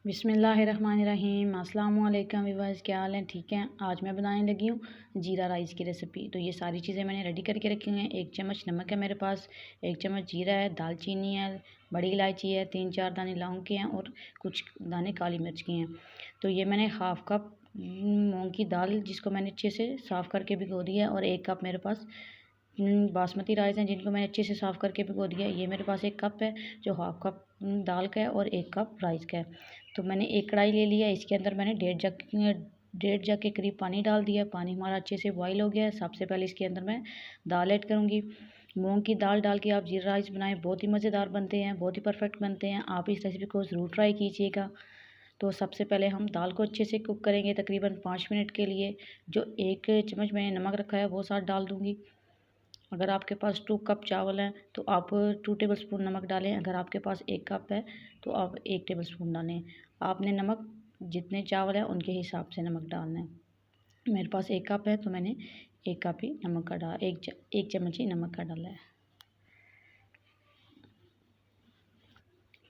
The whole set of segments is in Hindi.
बिस्मिल्लाहिर्रहमानिर्रहीम। अस्सलाम वालेकुम व्यूअर्स, क्या हाल है? ठीक है। आज मैं बनाने लगी हूँ जीरा राइस की रेसिपी। तो ये सारी चीज़ें मैंने रेडी करके रखी हुई हैं। 1 चम्मच नमक है मेरे पास, 1 चम्मच जीरा है, दालचीनी है, बड़ी इलायची है, 3-4 दाने लौंग के हैं और कुछ दाने काली मिर्च के हैं। तो ये मैंने हाफ़ कप मूंग की दाल, जिसको मैंने अच्छे से साफ़ करके भिगो दिया है, और 1 कप मेरे पास बासमती राइस हैं, जिनको मैंने अच्छे से साफ़ करके भिगो दिया है। ये मेरे पास 1 कप है जो हाफ़ कप दाल का है और 1 कप राइस का है। तो मैंने एक कढ़ाई ले लिया है, इसके अंदर मैंने 1.5 जग के करीब पानी डाल दिया। पानी हमारा अच्छे से बॉईल हो गया है। सबसे पहले इसके अंदर मैं दाल ऐड करूँगी। मूंग की दाल डाल के आप जीरा राइस बनाएं, बहुत ही मज़ेदार बनते हैं, बहुत ही परफेक्ट बनते हैं। आप इस रेसिपी को ज़रूर ट्राई कीजिएगा। तो सबसे पहले हम दाल को अच्छे से कुक करेंगे तकरीबन 5 मिनट के लिए। जो 1 चम्मच मैंने नमक रखा है वो साथ डाल दूँगी। अगर आपके पास 2 कप चावल हैं तो आप 2 टेबलस्पून नमक डालें। अगर आपके पास 1 कप है तो आप 1 टेबलस्पून डालें। आपने नमक जितने चावल हैं उनके हिसाब से नमक डालना है। मेरे पास 1 कप है तो मैंने 1 कप ही नमक का डाला, 1 चम्मच ही नमक का डाला है।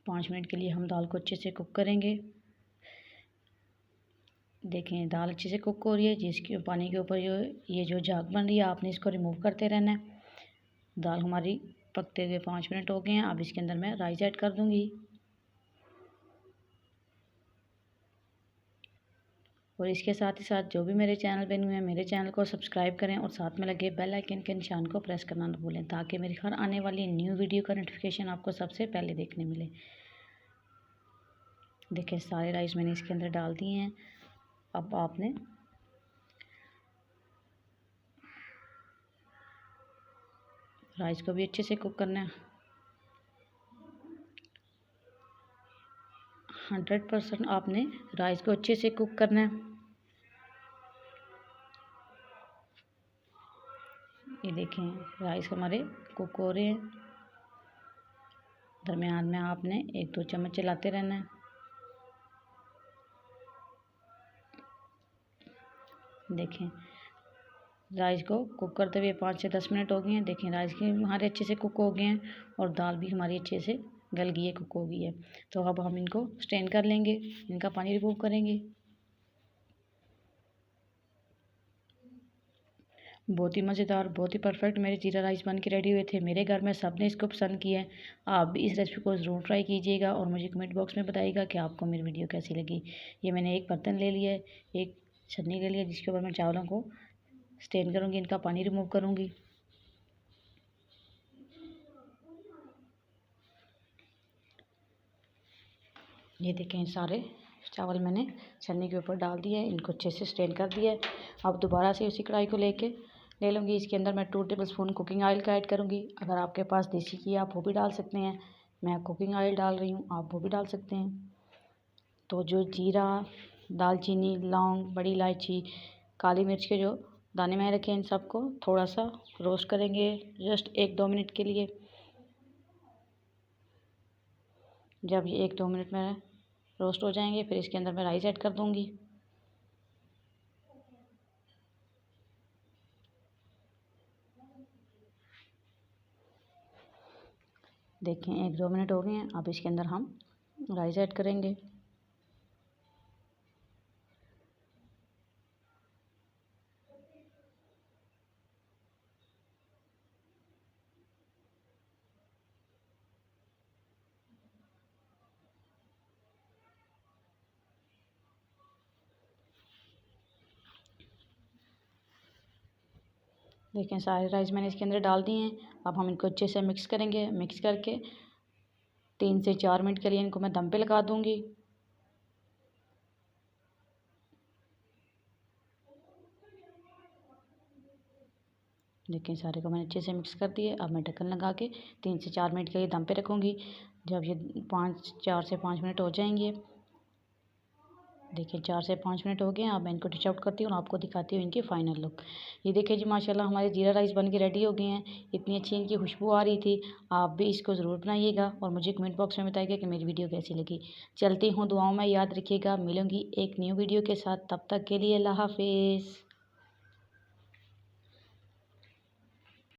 5 मिनट के लिए हम दाल को अच्छे से कुक करेंगे। देखें दाल अच्छे से कुक हो रही है, जिसके पानी के ऊपर ये जो झाग बन रही है, आपने इसको रिमूव करते रहना है। दाल हमारी पकते हुए 5 मिनट हो गए हैं। अब इसके अंदर मैं राइस ऐड कर दूंगी, और इसके साथ ही साथ जो भी मेरे चैनल पे न्यू है, मेरे चैनल को सब्सक्राइब करें और साथ में लगे बेल आइकन के निशान को प्रेस करना ना भूलें, ताकि मेरी हर आने वाली न्यू वीडियो का नोटिफिकेशन आपको सबसे पहले देखने मिले। देखिए सारे राइस मैंने इसके अंदर डाल दिए हैं। अब आपने राइस को भी अच्छे से कुक करना है। 100% आपने राइस को अच्छे से कुक करना है। ये देखें राइस हमारे कुक हो रहे हैं। दरमियान में आपने 1-2 चम्मच चलाते रहना है। देखें राइस को कुक करते हुए 5 से 10 मिनट हो गए हैं। देखें राइस के हमारे अच्छे से कुक हो गए हैं और दाल भी हमारी अच्छे से गल गई है, कुक हो गई है। तो अब हम इनको स्ट्रेन कर लेंगे, इनका पानी रिमूव करेंगे। बहुत ही मज़ेदार, बहुत ही परफेक्ट मेरे जीरा राइस बन के रेडी हुए थे। मेरे घर में सब ने इसको पसंद किया है। आप भी इस रेसिपी को ज़रूर ट्राई कीजिएगा और मुझे कमेंट बॉक्स में बताइएगा कि आपको मेरी वीडियो कैसी लगी। ये मैंने एक बर्तन ले लिया है, एक छन्नी ले लिया, जिसके ऊपर मैं चावलों को स्ट्रेन करूँगी, इनका पानी रिमूव करूँगी। ये देखें सारे चावल मैंने छन्नी के ऊपर डाल दिए हैं, इनको अच्छे से स्ट्रेन कर दिया है। अब दोबारा से उसी कढ़ाई को ले लूँगी। इसके अंदर मैं 2 टेबलस्पून कुकिंग ऑयल का ऐड करूँगी। अगर आपके पास देसी घी आप वो भी डाल सकते हैं। मैं कुकिंग ऑयल डाल रही हूँ, आप वो भी डाल सकते हैं। तो जो जीरा, दालचीनी, लौंग, बड़ी इलायची, काली मिर्च के जो दाने मैंने रखे हैं, इन सबको थोड़ा सा रोस्ट करेंगे जस्ट 1-2 मिनट के लिए। जब ये 1-2 मिनट में रोस्ट हो जाएंगे फिर इसके अंदर मैं राइस ऐड कर दूँगी। देखें 1-2 मिनट हो गए हैं। अब इसके अंदर हम राइस ऐड करेंगे। देखें सारे राइस मैंने इसके अंदर डाल दिए हैं। अब हम इनको अच्छे से मिक्स करेंगे। मिक्स करके 3 से 4 मिनट के लिए इनको मैं दम पे लगा दूँगी। लेकिन सारे को मैंने अच्छे से मिक्स कर दिए। अब मैं ढक्कन लगा के 3 से 4 मिनट के लिए दम पे रखूँगी। जब ये 4 से 5 मिनट हो जाएंगे, देखिए 4 से 5 मिनट हो गए हैं। अब मैं इनको डिश आउट करती हूँ और आपको दिखाती हूँ इनकी फ़ाइनल लुक। ये देखिए जी माशाल्लाह हमारे जीरा राइस बन के रेडी हो गए हैं। इतनी अच्छी इनकी खुशबू आ रही थी। आप भी इसको ज़रूर बनाइएगा और मुझे कमेंट बॉक्स में बताइएगा कि मेरी वीडियो कैसी लगी। चलती हूँ, दुआओं में याद रखिएगा। मिलूँगी एक न्यू वीडियो के साथ, तब तक के लिए अल्लाह हाफ़िज़।